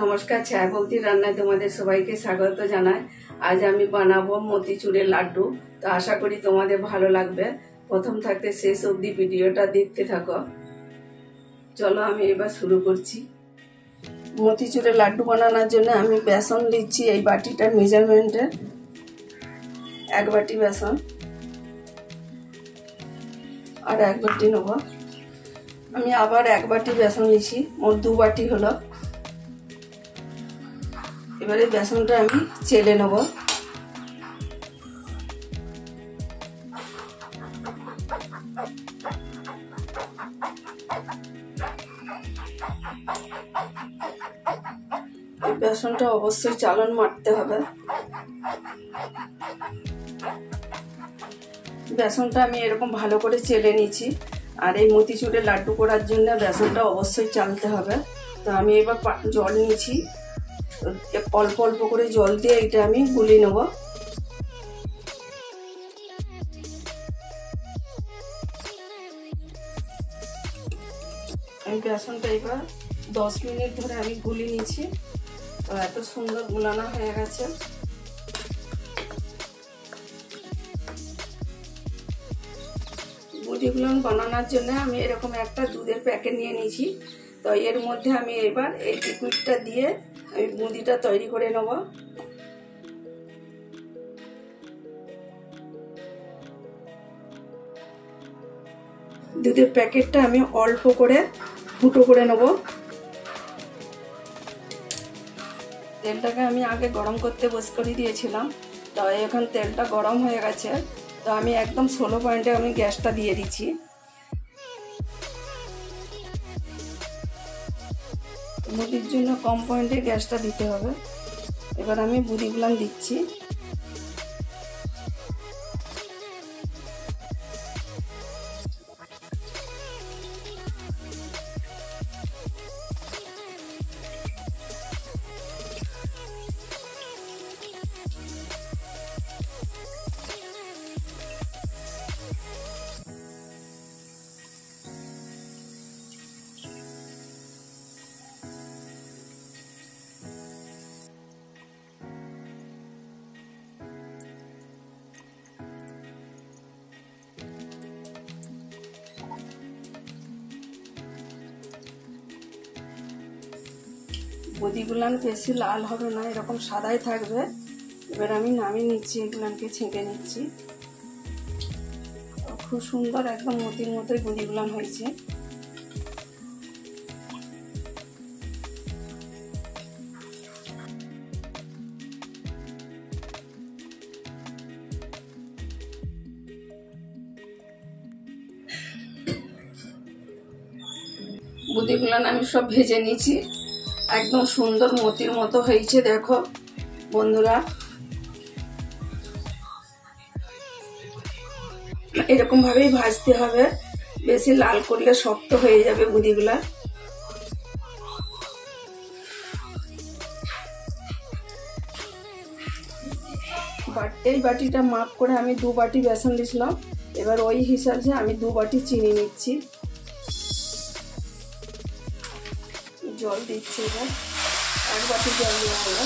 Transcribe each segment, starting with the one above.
নমস্কার, ছায়া ভক্তি রান্নায় তোমাদের সবাইকে স্বাগত জানাই। আজ আমি বানাবো মতিচুরের লাড্ডু। তো আশা করি তোমাদের ভালো লাগবে। প্রথম থাকতে শেষ অবধি ভিডিওটা দেখতে থাকো। চলো আমি এবার শুরু করছি। মতিচুরের লাড্ডু বানানোর জন্য আমি বেসন দিচ্ছি এই বাটিটার মেজারমেন্টে, 1 বাটি বেসন আর 1 বাটি নেব। আমি আবার 1 বাটি বেসন নিচ্ছি, মোট 2 বাটি হলো। এবারে বেসনটা আমি চেলে নেব। বেসনটা অবশ্যই চালন মারতে হবে। বেসনটা আমি এরকম ভালো করে চেলে নিয়েছি। আর এই মতিচুরের লাড্ডু করার জন্য বেসনটা অবশ্যই চালতে হবে। তো আমি এবার জল নিয়েছি, অল্প অল্প করে জল দিয়ে এটা আমি গুলিয়ে নেব। আমি বেসনটা এবার 10 মিনিট ধরে আমি গুলিয়ে নিয়েছি। তো এত সুন্দর গুলানো হয়ে গেছে। মুড়িগুলো বানানোর জন্য আমি এরকম একটা দুধের প্যাকেট নিয়ে নিয়েছি। তো এর মধ্যে আমি এবার এই লিকুইডটা দিয়ে আমি বুঁদিটা তৈরি করে নেব। দুধের প্যাকেটটা আমি অল্প করে ফুটো করে নেব। তেলটাকে আমি আগে গরম করতে বসে করে দিয়েছিলাম। তো এখন তেলটা গরম হয়ে গেছে। তো আমি একদম 16 পয়েন্টে আমি গ্যাসটা দিয়ে দিচ্ছি। মুদির জন্য কম পয়েন্টে গ্যাসটা দিতে হবে। এবার আমি বুঁদিগুলো দিচ্ছি। বুঁদিগুলান বেশি লাল হবে না, এরকম সাদাই থাকবে। এবার আমি নামিয়ে নিচ্ছি, এগুলানকে ছেঁকে নিচ্ছি। খুব সুন্দর একদম মতির মতোই বুঁদিগুলান হয়েছে। বুঁদিগুলান আমি সব ভেজে নিয়েছি, একদম সুন্দর মতির মতো হয়েছে। দেখো বন্ধুরা, এরকম ভাবেই ভাজতে হবে। বেশি লাল করলে শক্ত হয়ে যাবে বুঁদিগুলা। এই বাটিটা মাপ করে আমি 2 বাটি বেসন দিয়েছিলাম। এবার ওই হিসাবে আমি 2 বাটি চিনি নিচ্ছি। জল দিচ্ছি, এবার 1 বাটি জল দেওয়া হলো।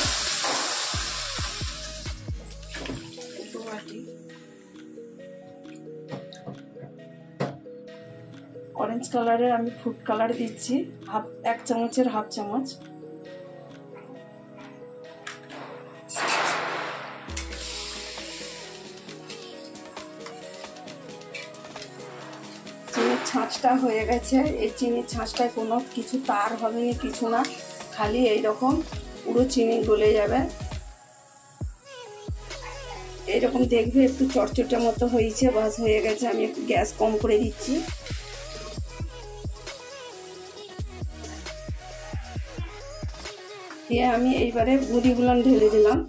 2 বাটি অরেঞ্জ কালারের আমি ফুড কালার দিচ্ছি, 1 চামচের হাফ চামচ। চিনির ছাঁচটা হয়ে গেছে। এই চিনির ছাঁচটায় কোনো কিছু তার হবে না, কিছু না, খালি এইরকম পুরো চিনি গলে যাবে। এইরকম দেখবে একটু চটচটে মতো হয়েছে, বাস হয়ে গেছে। আমি একটু গ্যাস কম করে দিচ্ছি। দিয়ে আমি এইবারে বুঁদিগুলো ঢেলে দিলাম।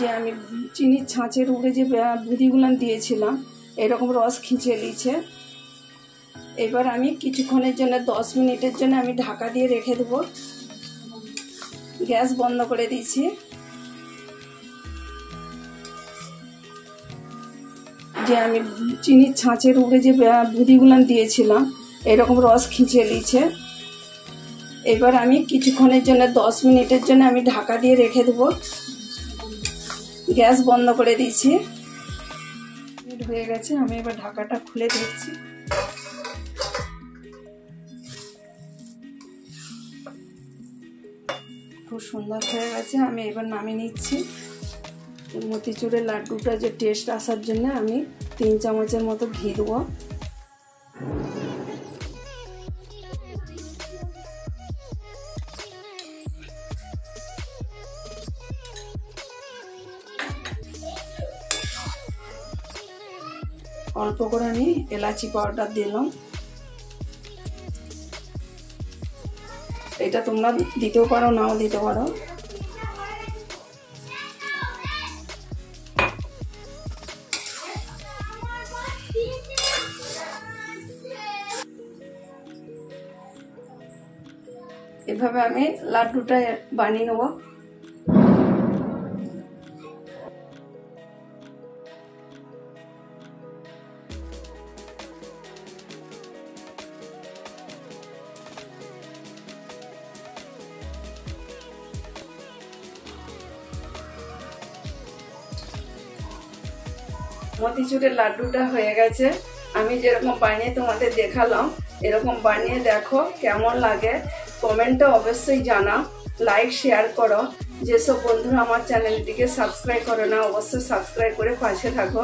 যে আমি চিনির ছাঁচের উপরে যে বুঁদিগুলো দিয়েছিলাম, এরকম রস খিঁচে নিয়েছে। এবার আমি কিছুক্ষণের জন্য 10 মিনিটের জন্য আমি ঢাকা দিয়ে রেখে দেব। গ্যাস বন্ধ করে দিয়েছি। যে আমি চিনির ছাঁচের উপরে যে বুঁদিগুলো দিয়েছিলাম এরকম রস খিঁচে দিয়েছে। এবার আমি কিছুক্ষণের জন্য 10 মিনিটের জন্য আমি ঢাকা দিয়ে রেখে দেব। গ্যাস বন্ধ করে দিয়েছি। হয়ে গেছে, আমি এবার ঢাকাটা খুলে দেখছি। খুব সুন্দর হয়ে গেছে। আমি এবার নামিয়ে নিচ্ছি। মতিচুরের লাড্ডুটা যে টেস্ট আসার জন্য আমি 3 চামচের মতো ঘি দেবো। অল্প করে আমি এলাচি পাউডার দিলাম। এটা তোমরা দিতেও পারো, নাও দিতে পারো। এভাবে আমি লাড্ডুটা বানিয়ে নেব। মতিচুরের লাড্ডুটা হয়ে গেছে। আমি যেরকম বানিয়ে তোমাদের দেখালাম এরকম বানিয়ে দেখো কেমন লাগে। কমেন্টে অবশ্যই জানাও, লাইক শেয়ার করো। যেসব বন্ধুরা আমার চ্যানেলটিকে সাবস্ক্রাইব করো না অবশ্যই সাবস্ক্রাইব করে পাশে থাকো।